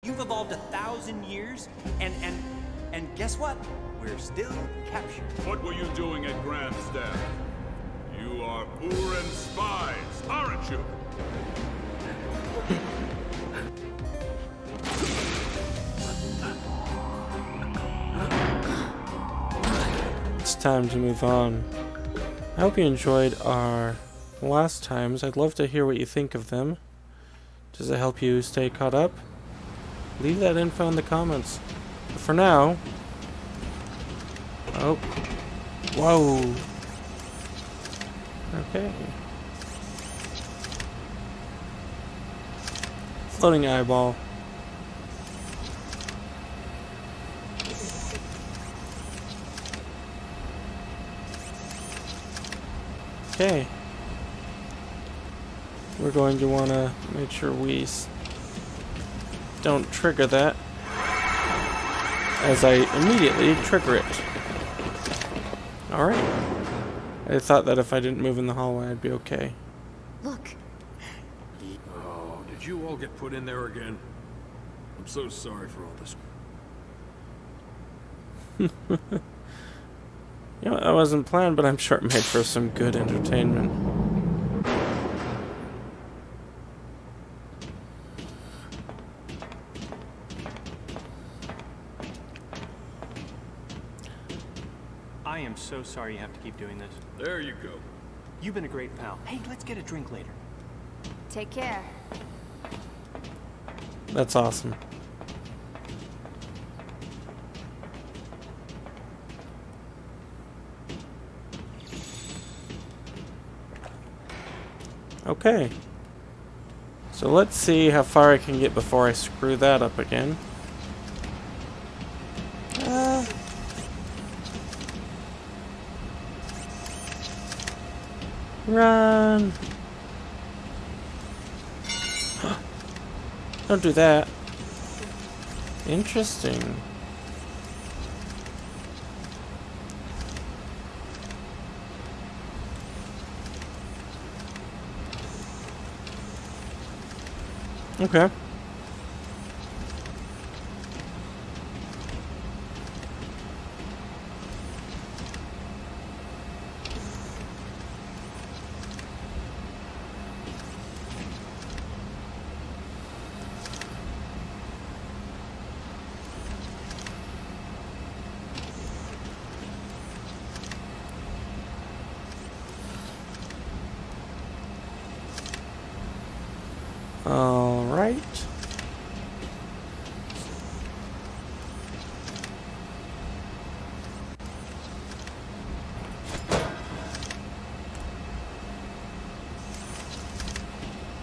You've evolved 1,000 years, and guess what? We're still captured. What were you doing at Grandstand? You are Uran spies, aren't you? It's time to move on. I hope you enjoyed our last times. I'd love to hear what you think of them. Does it help you stay caught up? Leave that info in the comments. But for now... Oh. Whoa. Okay. Floating eyeball. Okay. We're going to want to make sure we don't trigger that, as I immediately trigger it. Alright. I thought that if I didn't move in the hallway, I'd be okay. Look. Oh, did you all get put in there again? I'm so sorry for all this. You know, I wasn't planned, but I'm sure it made for some good entertainment. I am so sorry you have to keep doing this. There you go. You've been a great pal. Hey, let's get a drink later. Take care. That's awesome. Okay. So let's see how far I can get before I screw that up again. Run! Don't do that. Interesting. Okay. All right.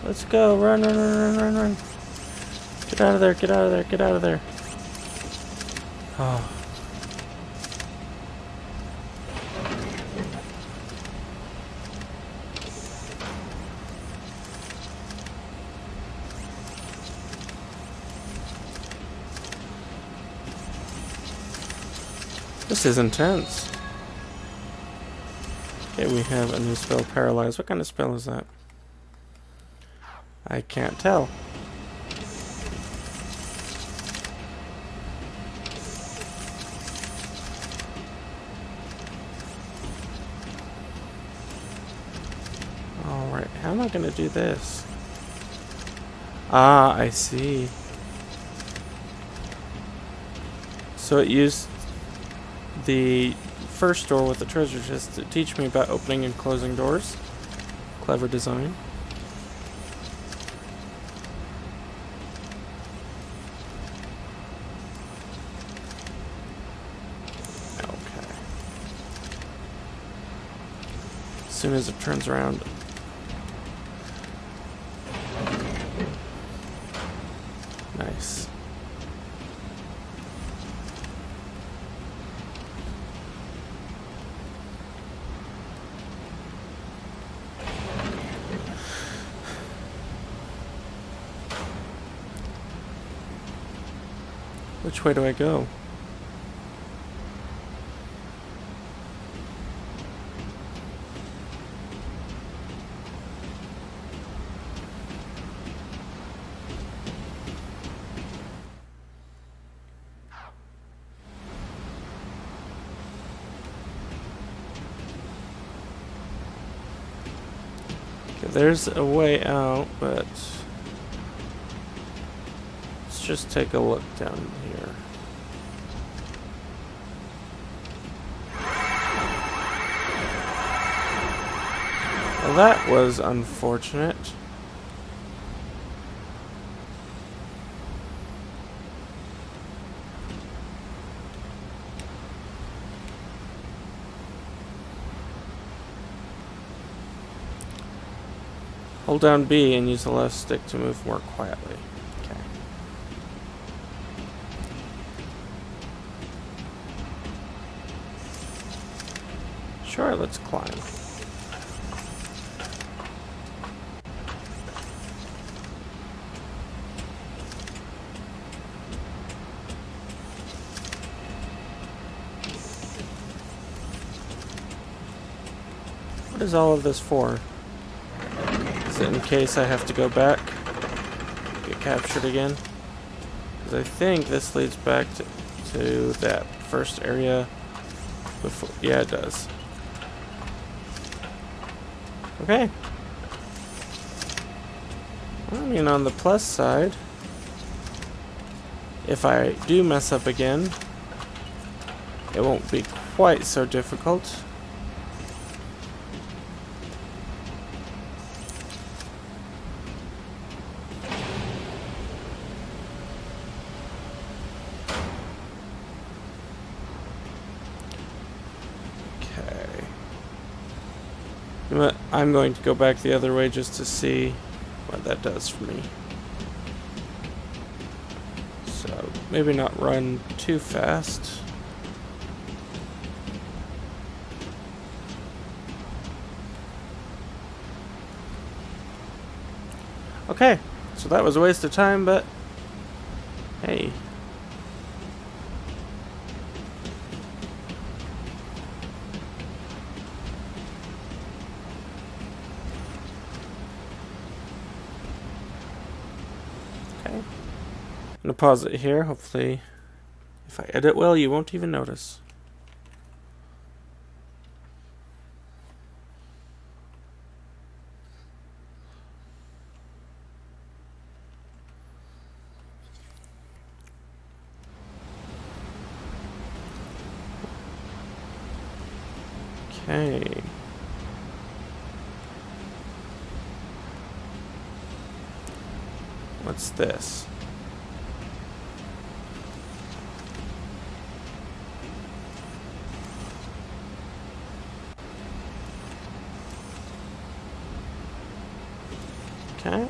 Let's go. Run, run, run, run, run, run. Get out of there, get out of there, get out of there. Oh. This is intense. Okay, we have a new spell, Paralyze. What kind of spell is that? I can't tell. Alright, how am I going to do this? Ah, I see. So it used the first door with the treasure chest to teach me about opening and closing doors. Clever design. Okay. As soon as it turns around. Nice. Which way do I go? there's a way out, but let's just take a look down here. Well, that was unfortunate. Hold down B and use the left stick to move more quietly. Okay. Sure, let's climb. What is all of this for? Is it in case I have to go back? Get captured again? Because I think this leads back to that first area before. Yeah, it does. Okay. Well, I mean, on the plus side, if I do mess up again, it won't be quite so difficult. I'm going to go back the other way just to see what that does for me. So maybe not run too fast. Okay, so that was a waste of time, but hey. I'm gonna pause it here. Hopefully, if I edit well, you won't even notice. Okay. What's this? Okay.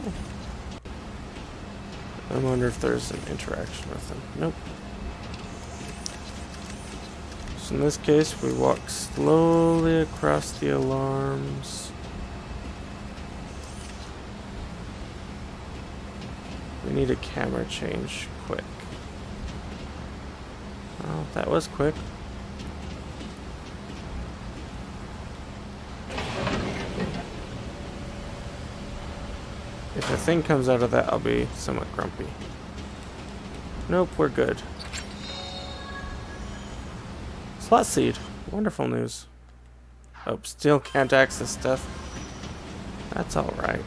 I wonder if there's an interaction with them. Nope. So in this case, we walk slowly across the alarms. We need a camera change quick. Oh, that was quick. If a thing comes out of that, I'll be somewhat grumpy. Nope, we're good. Slot seed. Wonderful news. Oh, still can't access stuff. That's alright.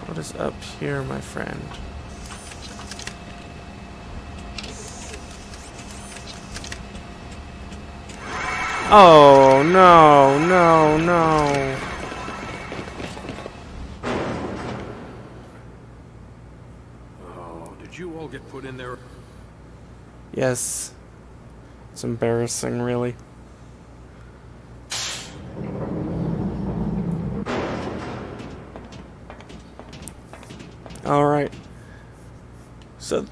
What is up here, my friend? Oh, no, no, no. Oh, did you all get put in there? Yes. It's embarrassing, really. Alright. So,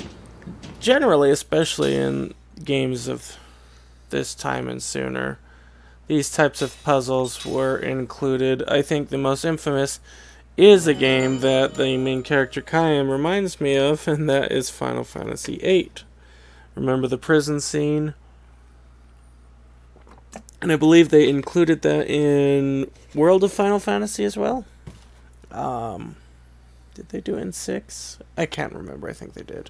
generally, especially in games of this time and sooner, these types of puzzles were included. I think the most infamous is a game that the main character Kaim reminds me of, and that is Final Fantasy VIII. Remember the prison scene? And I believe they included that in World of Final Fantasy as well. Did they do it in 6? I can't remember. I think they did.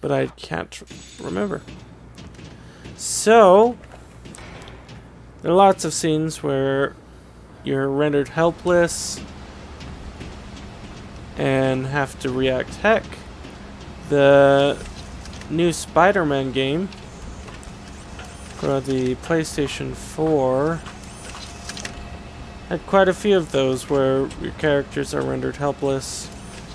But I can't remember. So, there are lots of scenes where you're rendered helpless and have to react. Heck, the new Spider-Man game for the PlayStation 4 had quite a few of those where your characters are rendered helpless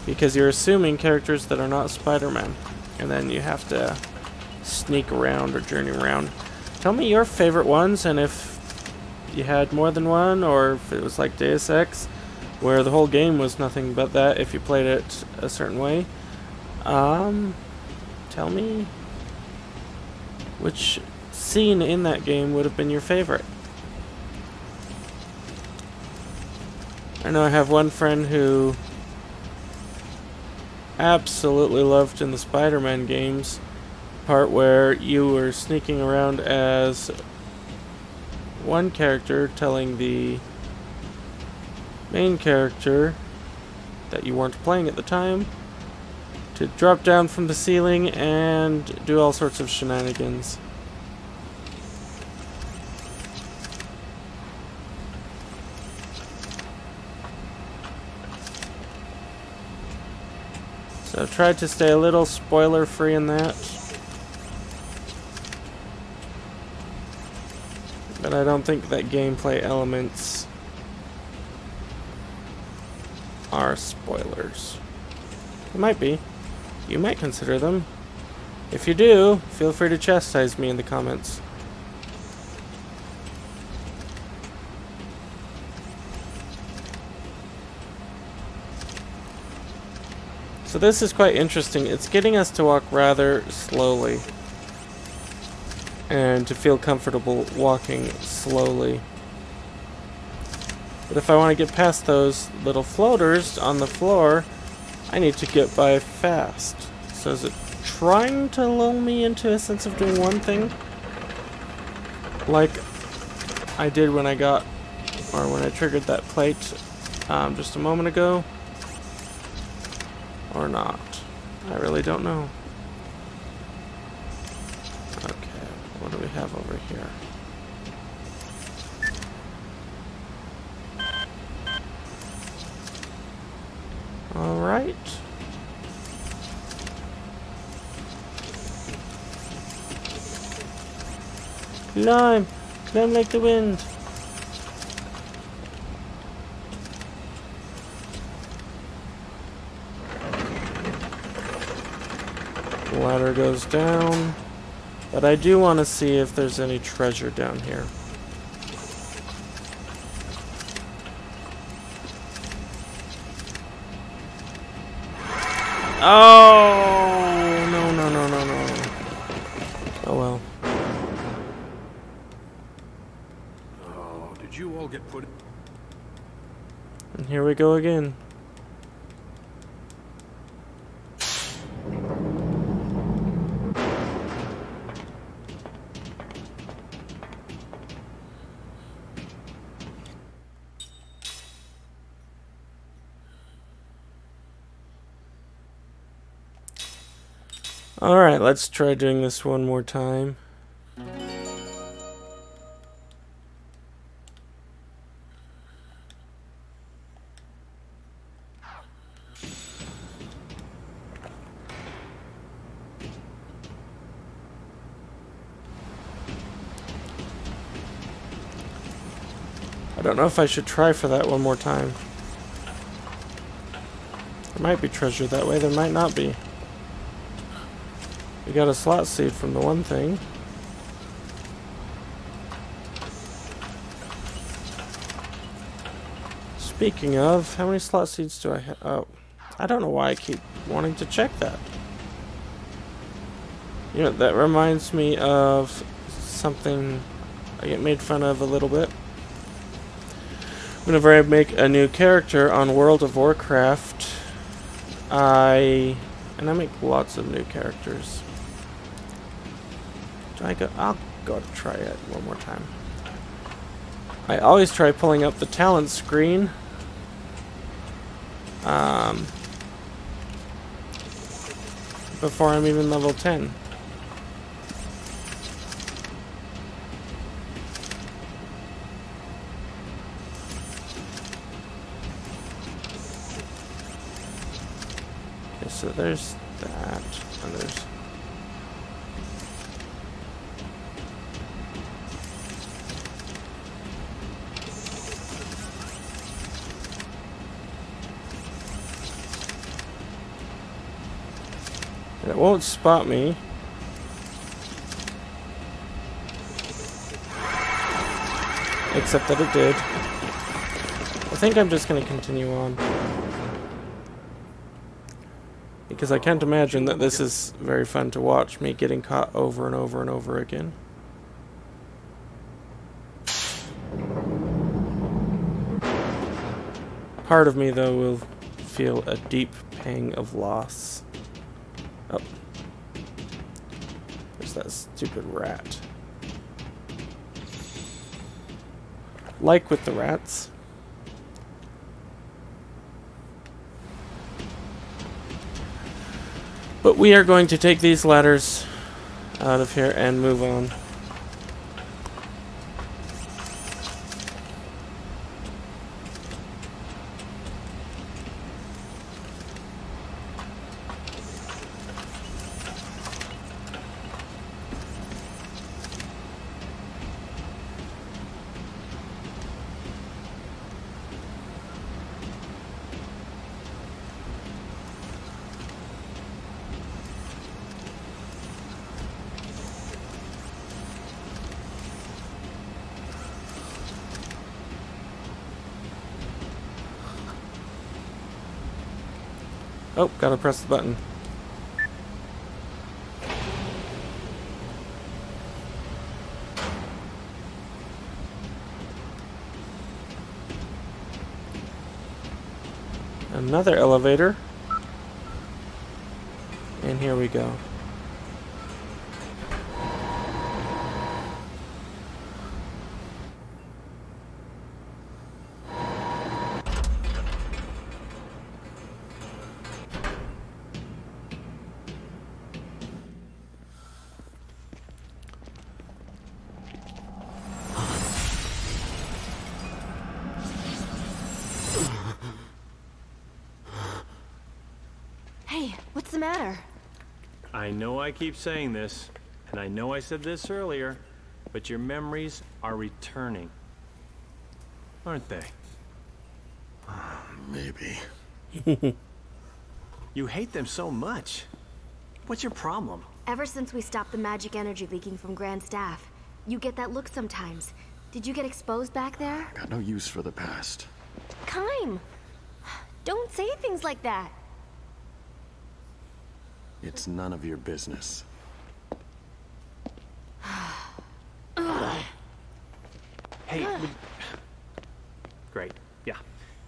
because you're assuming characters that are not Spider-Man, and then you have to sneak around or journey around. Tell me your favorite ones, and if you had more than one, or if it was like Deus Ex where the whole game was nothing but that if you played it a certain way. Tell me which scene in that game would have been your favorite. I know I have one friend who absolutely loved in the Spider-Man games part where you were sneaking around as one character telling the main character that you weren't playing at the time to drop down from the ceiling and do all sorts of shenanigans. So I've tried to stay a little spoiler free in that. But I don't think that gameplay elements are spoilers. It might be. You might consider them. If you do, feel free to chastise me in the comments. So this is quite interesting. It's getting us to walk rather slowly and to feel comfortable walking slowly. But if I want to get past those little floaters on the floor, I need to get by fast. So is it trying to lull me into a sense of doing one thing? Like I did when I triggered that plate just a moment ago? Or not? I really don't know. Okay, what do we have over here? Alright. Climb! Climb like the wind! The ladder goes down. But I do want to see if there's any treasure down here. Oh, no, no, no, no, no. Oh, well. Oh, did you all get put... And here we go again. Alright, let's try doing this one more time. I don't know if I should try for that one more time. There might be treasure that way, there might not be. We got a slot seed from the one thing. Speaking of, how many slot seeds do I have? Oh, I don't know why I keep wanting to check that. You know, that reminds me of something I get made fun of a little bit. Whenever I make a new character on World of Warcraft, I make lots of new characters. I'll go to try it one more time. I always try pulling up the talent screen. before I'm even level 10. Okay, so there's that, and there's... And it won't spot me. Except that it did. I think I'm just going to continue on. Because I can't imagine that this is very fun to watch, me getting caught over and over and over again. Part of me, though, will feel a deep pang of loss. Oh. There's that stupid rat. Like with the rats. But we are going to take these ladders out of here and move on. Oh, gotta press the button. Another elevator. And here we go. What's the matter? I know I keep saying this, and I know I said this earlier, but your memories are returning. Aren't they? Maybe. You hate them so much. What's your problem? Ever since we stopped the magic energy leaking from Grand Staff, you get that look sometimes. Did you get exposed back there? Got no use for the past. Kaim! Don't say things like that. It's none of your business. Hey, great. Yeah.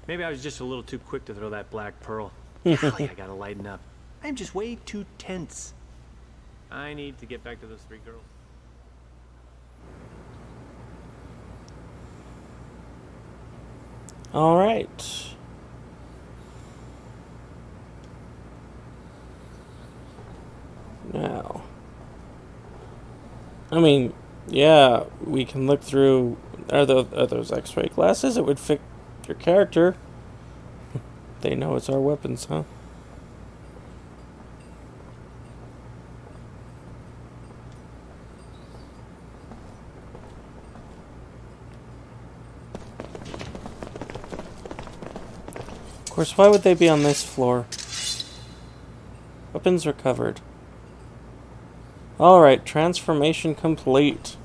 Maybe I was just a little too quick to throw that black pearl. Golly, I gotta lighten up. I'm just way too tense. I need to get back to those 3 girls. All right. Now, I mean, yeah, we can look through. Are those X-ray glasses? It would fit your character. They know it's our weapons, huh? Of course, why would they be on this floor? Weapons recovered. Alright, transformation complete.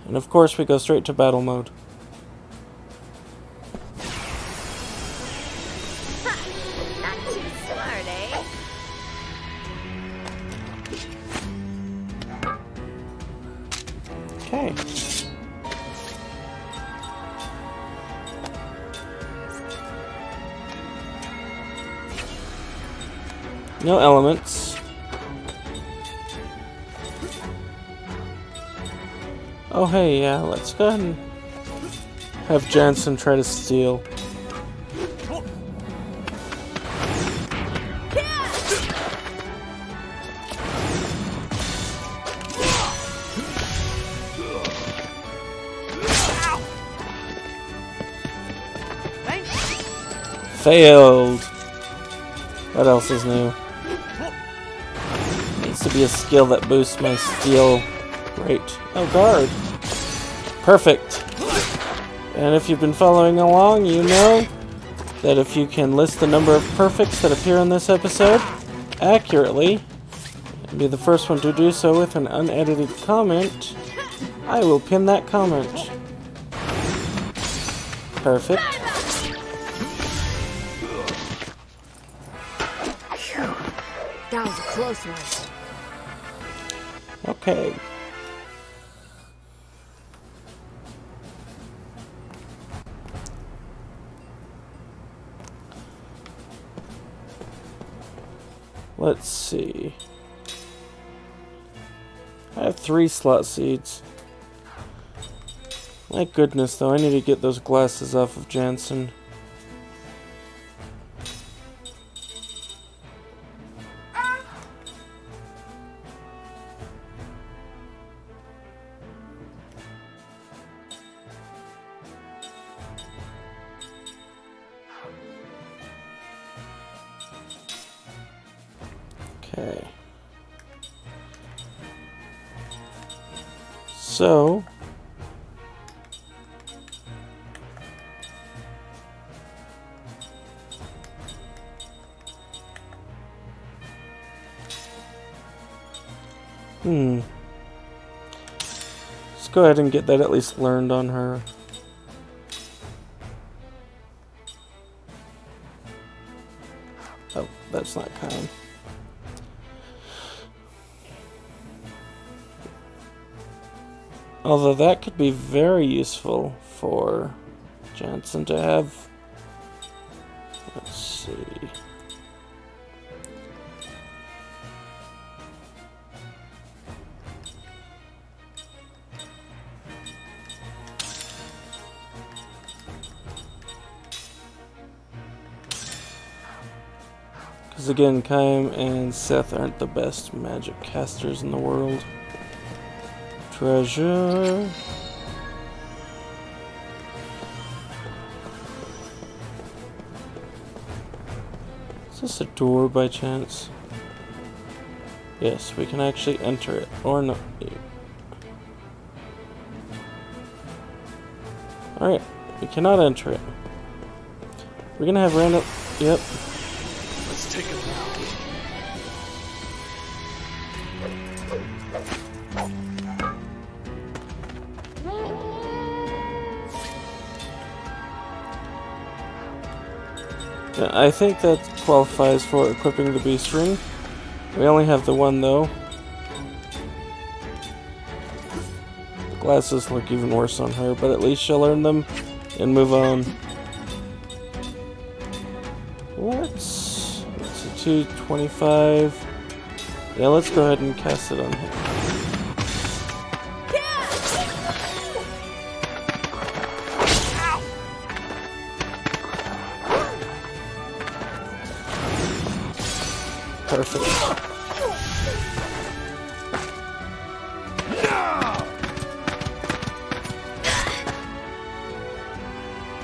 And of course we go straight to battle mode. Not too smart, eh? Okay. No elements. Oh hey, yeah, let's go ahead and have Jansen try to steal. Failed. What else is new? Needs to be a skill that boosts my steal rate. Oh, guard. Perfect. And if you've been following along, you know that if you can list the number of perfects that appear in this episode accurately, and be the first one to do so with an unedited comment, I will pin that comment. Perfect. That was a close one. Okay. Let's see. I have 3 slot seeds. My goodness, though, I need to get those glasses off of Jansen. Okay. So, let's go ahead and get that at least learned on her. Oh, that's not Kaim. Although that could be very useful for Jansen to have. Let's see. Because again, Kaim and Seth aren't the best magic casters in the world. Treasure. Is this a door by chance? Yes, we can actually enter it. Or no. Alright, we cannot enter it. We're gonna have random. Yep. Let's take it now. Yeah, I think that qualifies for equipping the beast ring. We only have the one though. The glasses look even worse on her, but at least she'll learn them and move on. Let's see, 225. Yeah, let's go ahead and cast it on him. Perfect.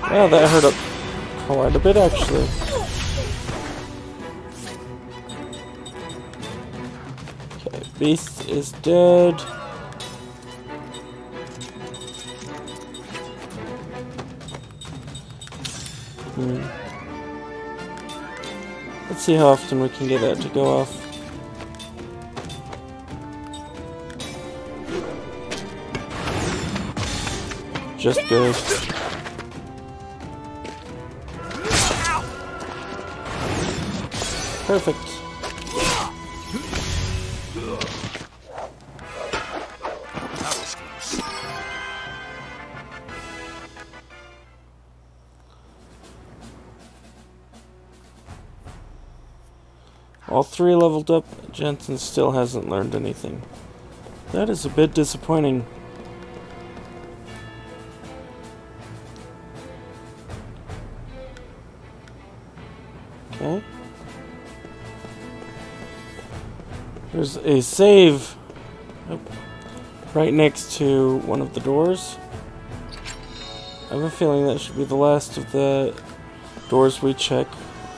Wow, that hurt quite a bit actually. Okay, beast is dead. Let's see how often we can get that to go off. Just good. Perfect. All 3 leveled up, Jansen still hasn't learned anything. That is a bit disappointing. Okay. There's a save right next to one of the doors. I have a feeling that should be the last of the doors we check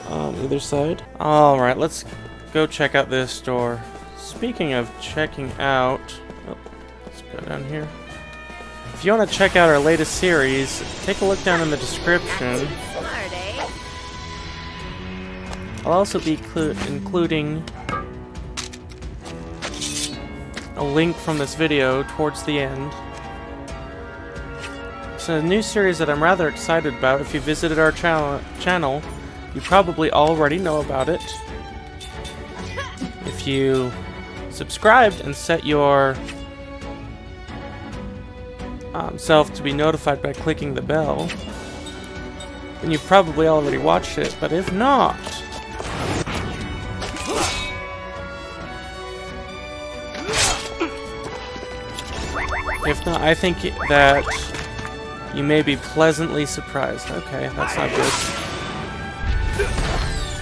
on either side. Alright, let's go check out this door. Speaking of checking out... Oh, let's go down here. If you want to check out our latest series, take a look down in the description. I'll also be including a link from this video towards the end. It's a new series that I'm rather excited about. If you visited our channel, you probably already know about it. If you subscribed and set your self to be notified by clicking the bell, then you've probably already watched it. But if not, I think that you may be pleasantly surprised. Okay, that's not good.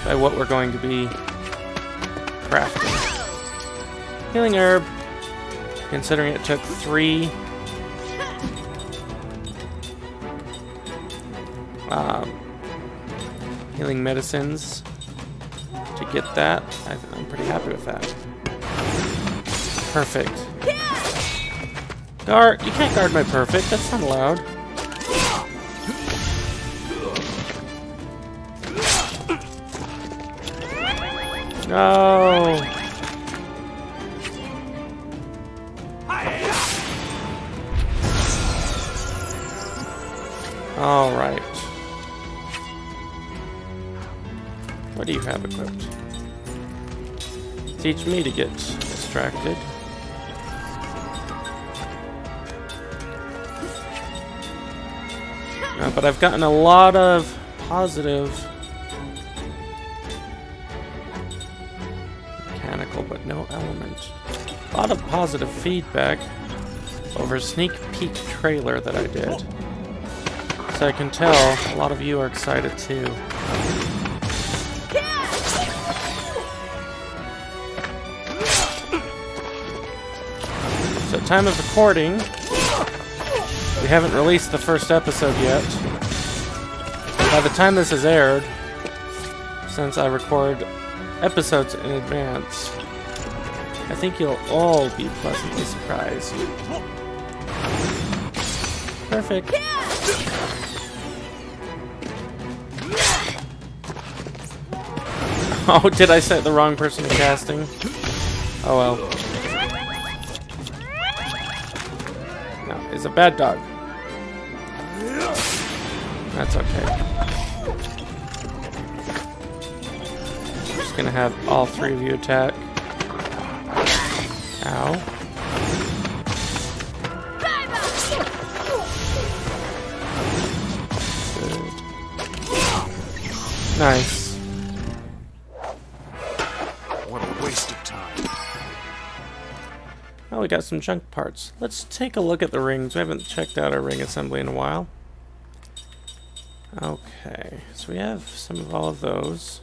By what we're going to be crafting. Healing herb, considering it took 3 healing medicines to get that. I'm pretty happy with that. Perfect. Guard, you can't guard my perfect. That's not allowed. No. All right. What do you have equipped? Teach me to get distracted. But I've gotten a lot of positive mechanical, but no element. A lot of positive feedback over a sneak peek trailer that I did. So I can tell a lot of you are excited too. So time of recording, we haven't released the first episode yet. By the time this is aired, since I record episodes in advance, I think you'll all be pleasantly surprised. Perfect. Oh, did I set the wrong person to casting? Oh well. No, it's a bad dog. That's okay. I'm just gonna have all 3 of you attack. Ow. Good. Nice. What a waste of time. Oh, we got some junk parts. Let's take a look at the rings. We haven't checked out our ring assembly in a while. Okay, so we have some of all of those.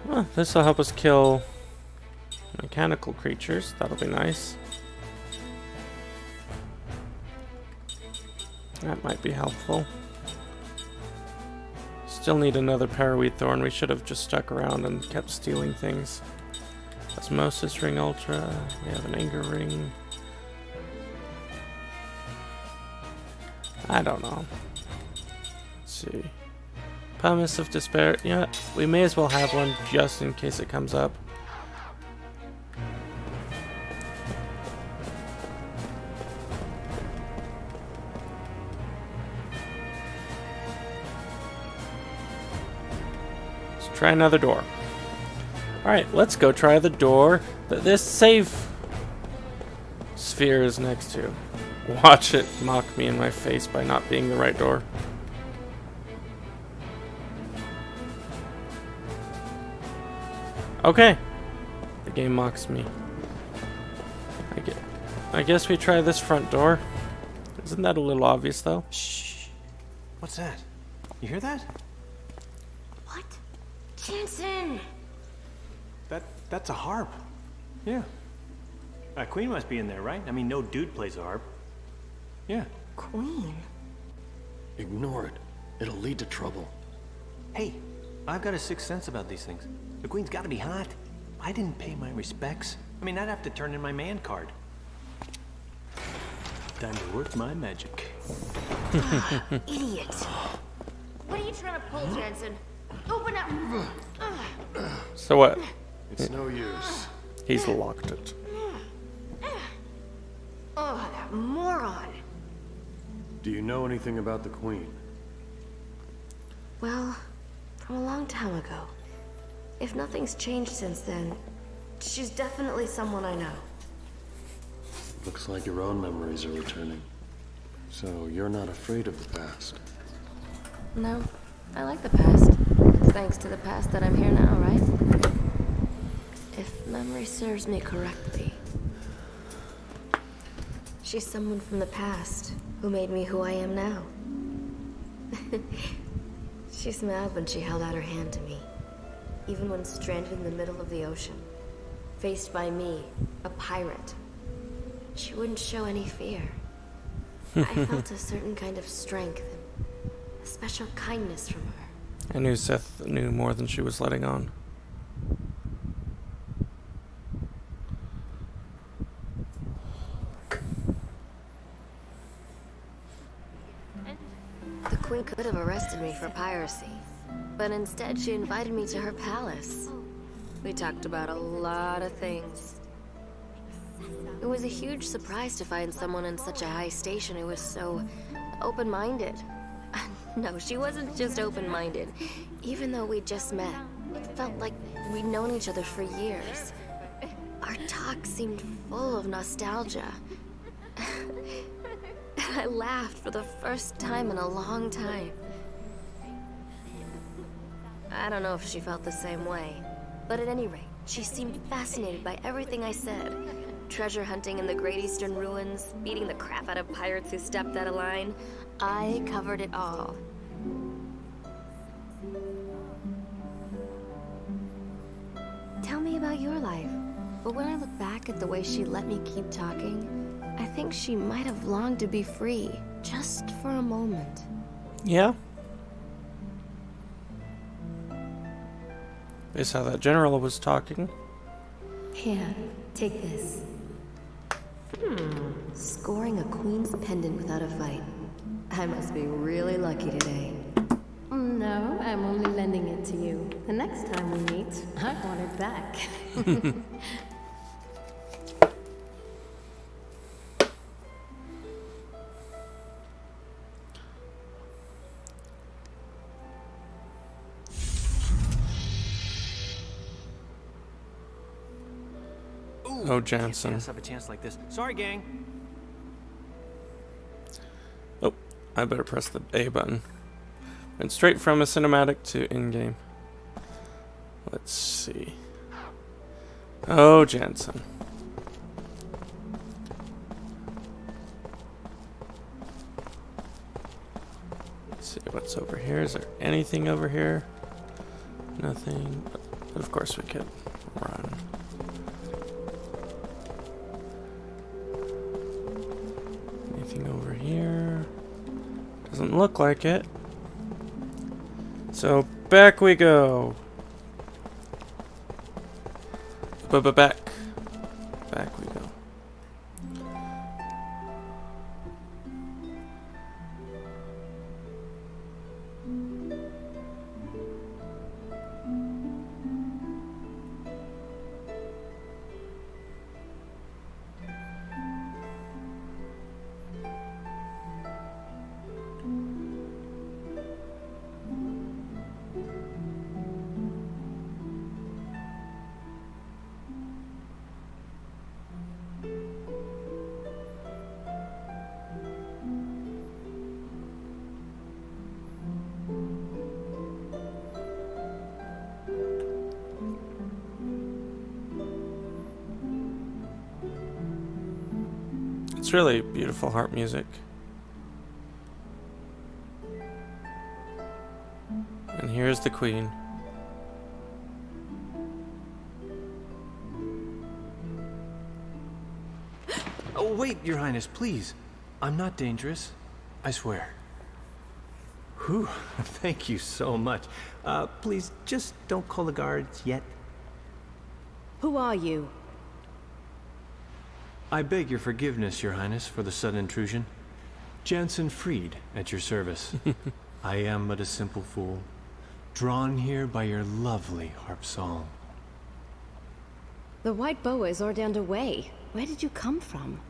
Well, this will help us kill mechanical creatures. That'll be nice. That might be helpful. Still need another Paraweed Thorn. We should have just stuck around and kept stealing things. Osmosis Ring Ultra. We have an Anger Ring. I don't know. Let's see. Pumice of Despair. Yeah, we may as well have one just in case it comes up. Let's try another door. Alright, let's go try the door that this save sphere is next to. Watch it mock me in my face by not being the right door. Okay. The game mocks me. I guess we try this front door. Isn't that a little obvious, though? Shh. What's that? You hear that? What? Jansen! That's a harp. Yeah. Queen must be in there, right? I mean, no dude plays a harp. Yeah. Queen? Ignore it. It'll lead to trouble. Hey, I've got a sixth sense about these things. The Queen's got to be hot. I didn't pay my respects. I mean, I'd have to turn in my man card. Time to work my magic. Idiot. What are you trying to pull, Jansen? Open up! So what? It's no use. He's locked it. Oh, that moron. Do you know anything about the Queen? Well, from a long time ago. If nothing's changed since then, she's definitely someone I know. Looks like your own memories are returning. So you're not afraid of the past? No, I like the past. It's thanks to the past that I'm here now, right? If memory serves me correctly. She's someone from the past who made me who I am now. She smiled when she held out her hand to me. Even when stranded in the middle of the ocean, faced by me, a pirate. She wouldn't show any fear. I felt a certain kind of strength, a special kindness from her. I knew Seth knew more than she was letting on. The Queen could have arrested me for piracy, but instead she invited me to her palace. We talked about a lot of things. It was a huge surprise to find someone in such a high station who was so open-minded. No, she wasn't just open-minded. Even though we'd just met, it felt like we'd known each other for years. Our talk seemed full of nostalgia. I laughed for the first time in a long time. I don't know if she felt the same way, but at any rate, she seemed fascinated by everything I said. Treasure hunting in the Great Eastern Ruins, beating the crap out of pirates who stepped out of line. I covered it all. Tell me about your life. But when I look back at the way she let me keep talking, I think she might have longed to be free, just for a moment. Yeah? Is how that general was talking. Here, take this. Scoring a queen's pendant without a fight. I must be really lucky today. No, I'm only lending it to you. The next time we meet, I want it back. Oh, Jansen. Can't pass up a chance like this. Sorry, gang. Oh, I better press the A button. Went straight from a cinematic to in-game. Let's see. Oh, Jansen. Let's see what's over here. Is there anything over here? Nothing. But of course we could run. Anything over here? Doesn't look like it. So back we go. Back. Back we go. It's really beautiful harp music. And here's the queen. Oh, wait, Your Highness, please. I'm not dangerous. I swear. Whew, thank you so much. Please, just don't call the guards yet. Who are you? I beg your forgiveness, Your Highness, for the sudden intrusion. Jansen Freed, at your service. I am but a simple fool, drawn here by your lovely harp song. The White Boa is ordained away. Where did you come from?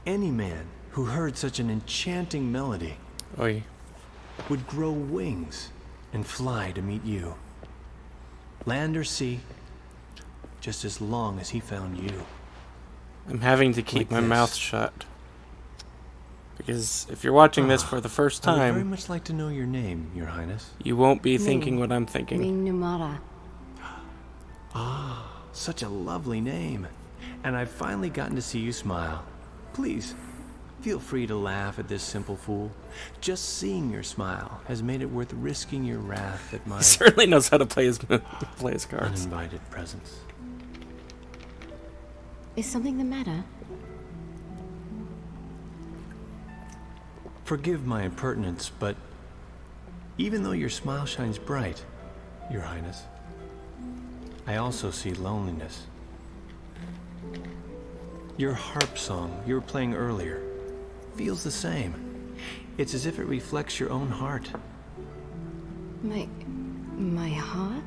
Any man who heard such an enchanting melody Oi. would grow wings and fly to meet you. Land or sea, just as long as he found you. I'm having to keep Like my this. mouth shut. Because if you're watching this for the first I would very time, much like to know your name, Your Highness. you won't be Ming. thinking what I'm thinking. Ming Numara. Such a lovely name. And I've finally gotten to see you smile. Please, feel free to laugh at this simple fool. Just seeing your smile has made it worth risking your wrath at my He certainly knows how to play his cards. uninvited presence. Is something the matter? Forgive my impertinence, but even though your smile shines bright, Your Highness, I also see loneliness. Your harp song you were playing earlier feels the same. It's as if it reflects your own heart. My heart?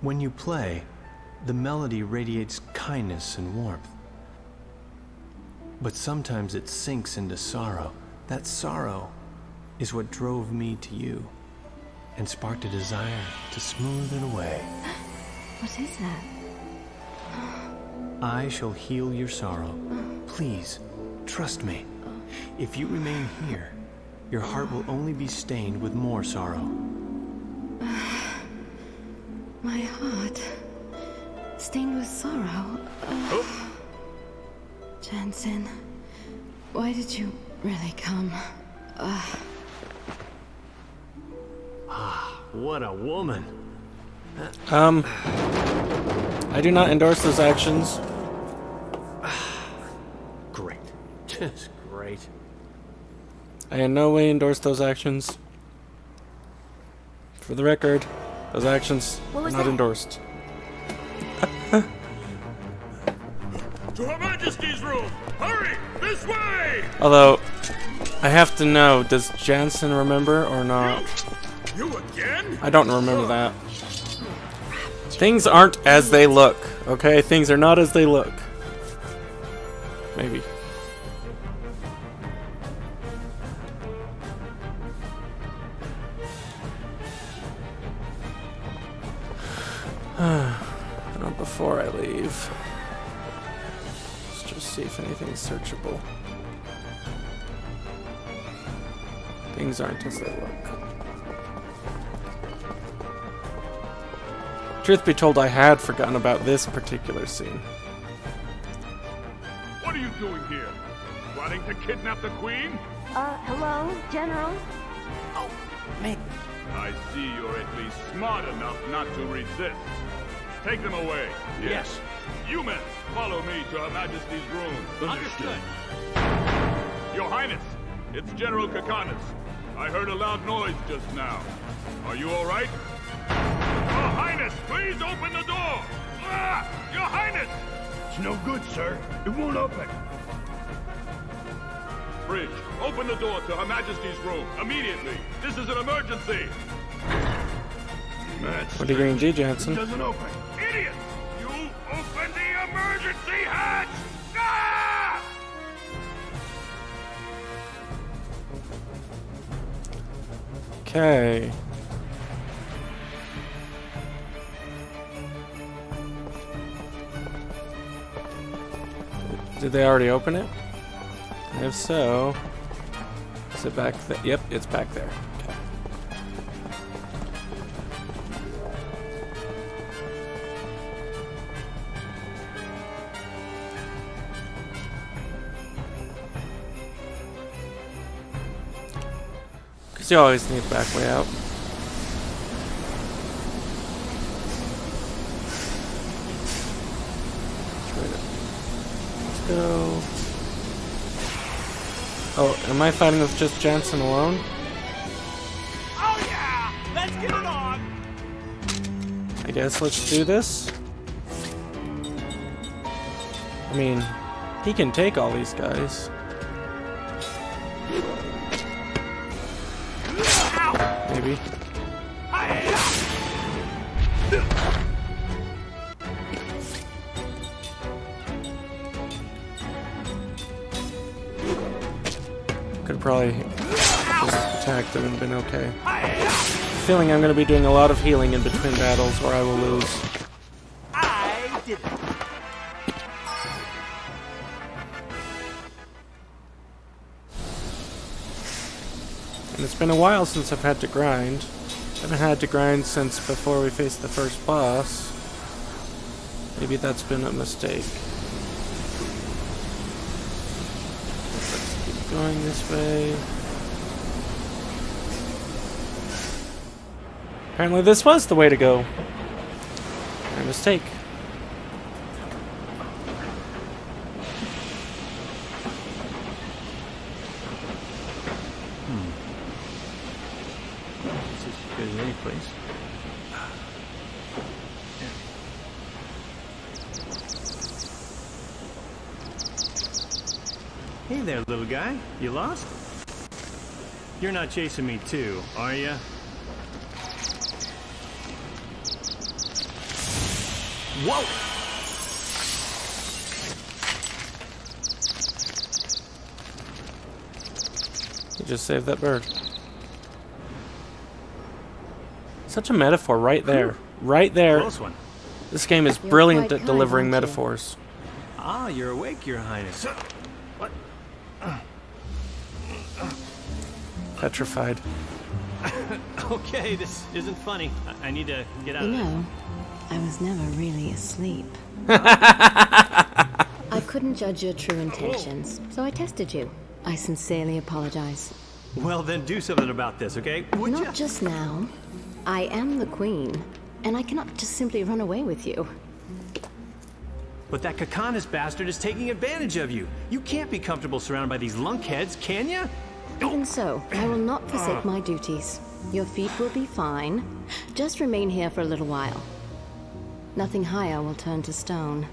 When you play, the melody radiates kindness and warmth. But sometimes it sinks into sorrow. That sorrow is what drove me to you and sparked a desire to smooth it away. What is that? I shall heal your sorrow. Please, trust me. If you remain here, your heart will only be stained with more sorrow. My heart. Stained with sorrow. Jansen, why did you really come? What a woman. I do not endorse those actions. Great. Just great. I in no way endorse those actions. For the record, those actions What are was not that? endorsed. To Her Majesty's room! Hurry! This way! Although, I have to know, does Jansen remember or not? You again? I don't remember that. Things aren't as they look, okay? Things are not as they look. Maybe. Before I leave, let's just see if anything's searchable. Things aren't as they look. Truth be told, I had forgotten about this particular scene. What are you doing here? Plotting to kidnap the Queen? Hello, General? Oh, Ming. I see you're at least smart enough not to resist. Take them away. Yes. You men, follow me to Her Majesty's room. Understood. Your Highness, it's General Kakanis. I heard a loud noise just now. Are you all right? Your Highness, please open the door! Ah! Your Highness! It's no good, sir. It won't open. Bridge, open the door to Her Majesty's room, immediately. This is an emergency. What are you going to do, Jansen? It doesn't open. Idiots! You open the emergency hatch! Ah! Okay. Did they already open it? If so, is it back there? Yep, it's back there. Okay. Because you always need back way out. Let's go. Oh, am I fighting with just Jansen alone? Oh yeah! Let's get it on! I guess let's do this. I mean, he can take all these guys. Maybe. Could probably just attacked them and been okay. Feeling I'm going to be doing a lot of healing in between battles or I will lose. I did it. And it's been a while since I've had to grind. I haven't had to grind since before we faced the first boss. Maybe that's been a mistake. Let's keep going this way. Apparently this was the way to go. My mistake. This is as good as any place. Hey there, little guy. You lost? You're not chasing me too, are ya? Whoa! You just saved that bird. Such a metaphor right there. Right there. Close one. This game is You're brilliant quite at kind, delivering aren't you? metaphors. Ah, you're awake, Your Highness. What? Petrified. Okay, this isn't funny. I need to get out You of there. know, I was never really asleep. I couldn't judge your true intentions, so I tested you. I sincerely apologize. Well, then do something about this, okay? Would ya? Not just now. I am the queen, and I cannot just simply run away with you. But that Kakanis bastard is taking advantage of you. You can't be comfortable surrounded by these lunkheads, can ya? Even so, I will not forsake my duties. Your feet will be fine. Just remain here for a little while. Nothing higher will turn to stone.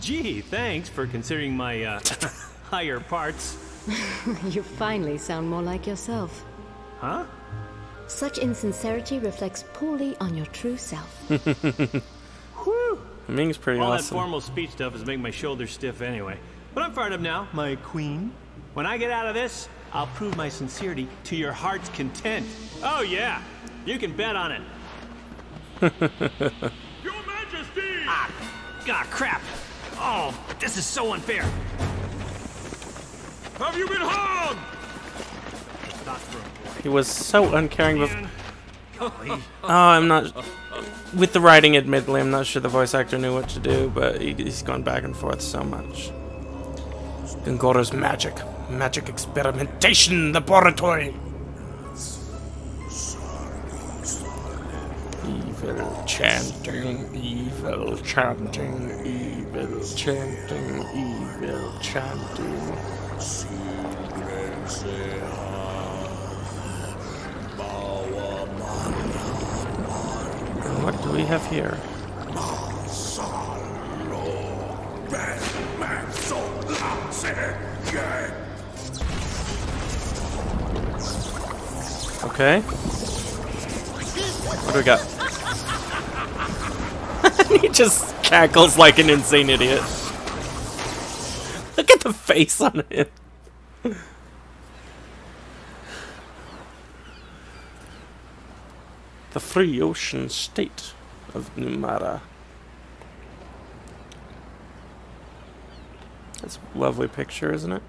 Gee, thanks for considering my, higher parts. You finally sound more like yourself. Huh? Such insincerity reflects poorly on your true self. Whew! Ming's pretty All that awesome. formal speech stuff is making my shoulders stiff anyway. But I'm fired up now, my queen. When I get out of this, I'll prove my sincerity to your heart's content. Oh yeah, you can bet on it. Your Majesty! Ah, crap. Oh, this is so unfair. Have you been harmed? Not for a boy. He was so uncaring with... Man. Golly. Oh, I'm not... With the writing, admittedly, I'm not sure the voice actor knew what to do, but he's gone back and forth so much. Ngoro's magic. Magic experimentation laboratory. Evil chanting, evil chanting, evil chanting, evil chanting. And what do we have here? Okay. What do we got? He just cackles like an insane idiot. Look at the face on him. The free ocean state of Numara. That's a lovely picture, isn't it?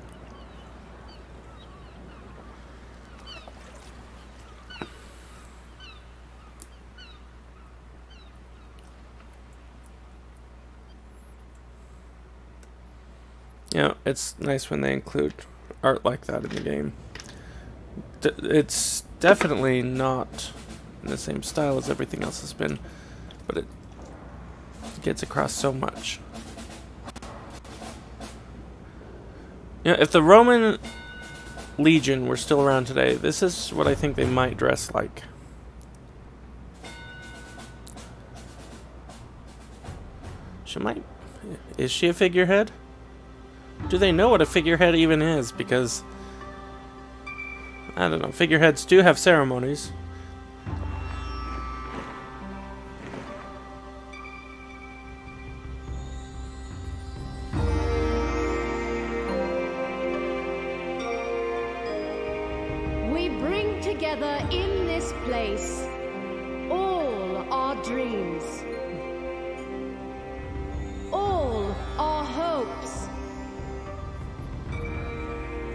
You know, it's nice when they include art like that in the game. It's definitely not in the same style as everything else has been, but it gets across so much. Yeah, if the Roman Legion were still around today, this is what I think they might dress like. Is she a figurehead? Do they know what a figurehead even is? Because, I don't know, figureheads do have ceremonies. We bring together in this place all our dreams, all our hopes,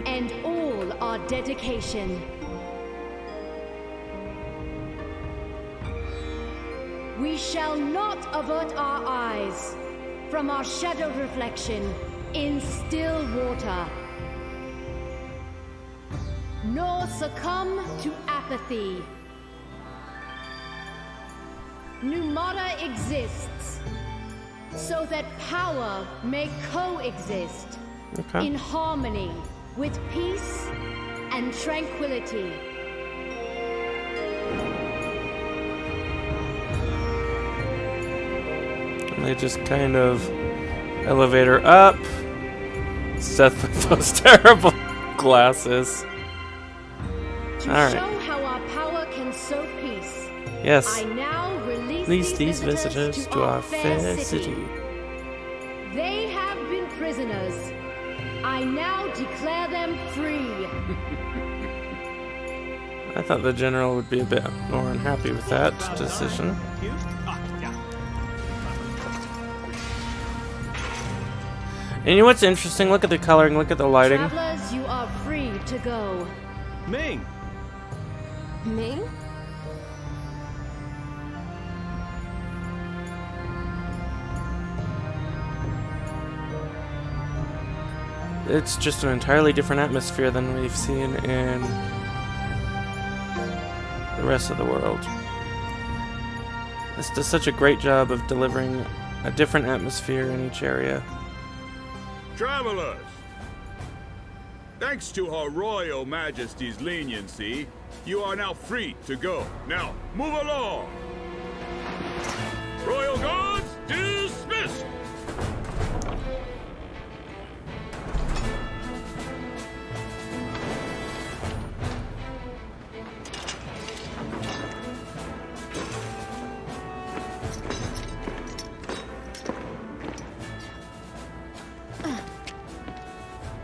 and all our dedication. We shall not avert our eyes from our shadow reflection in still water, nor succumb to apathy. Numata exists so that power may coexist in harmony with peace and tranquility. And they just kind of elevator up. Seth with those terrible glasses. To All right. show how our power can sow peace, Yes. I now release These visitors to our fair city. They have been prisoners. I now declare them free. I thought the general would be a bit more unhappy with that decision. And you know what's interesting? Look at the coloring, look at the lighting. Travelers, you are free to go. Ming! Ming? It's just an entirely different atmosphere than we've seen in the rest of the world. This does such a great job of delivering a different atmosphere in each area. Travelers! Thanks to Her Royal Majesty's leniency, you are now free to go. Now, move along! Royal Guards, dismissed!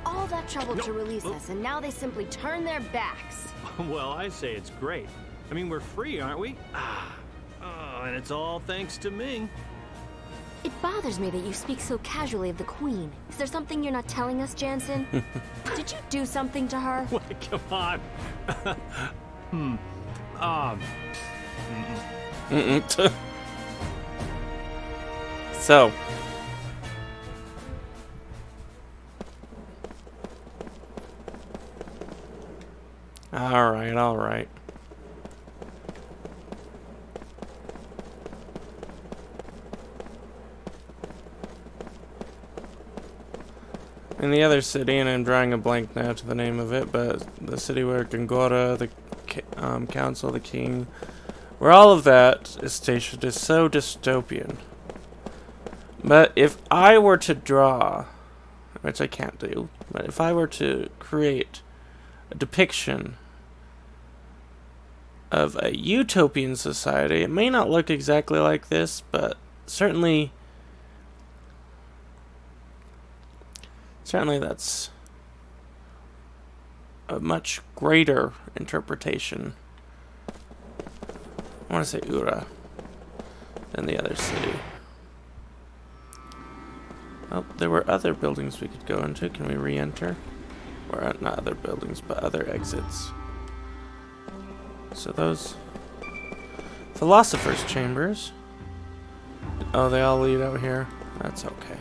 All that trouble to release us, and now they simply turn their backs. Well, I say it's great. I mean, we're free, aren't we? Oh, and it's all thanks to Ming. It bothers me that you speak so casually of the Queen. Is there something you're not telling us, Jansen? Did you do something to her? What? Come on. So. Alright, alright. In the other city, and I'm drawing a blank now to the name of it, but the city where Gongora, the council, the king, where all of that is stationed is so dystopian. But if I were to draw, which I can't do, but if I were to create a depiction of a utopian society, it may not look exactly like this, but certainly that's a much greater interpretation. I want to say Ura than the other city. Oh, there were other buildings we could go into. Can we re-enter? Or not other buildings, but other exits. So those Philosopher's Chambers. Oh, they all lead out here. That's okay.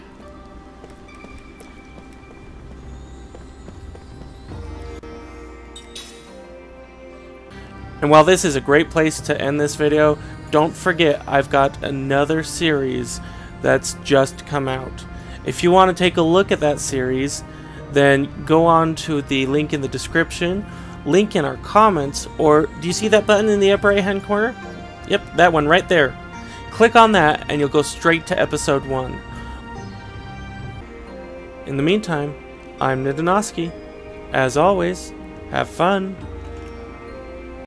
And while this is a great place to end this video, don't forget I've got another series that's just come out. If you want to take a look at that series, then go on to the link in the description, link in our comments, or do you see that button in the upper right hand corner? Yep, that one right there. Click on that and you'll go straight to episode 1. In the meantime, I'm Ndonosci. As always, have fun.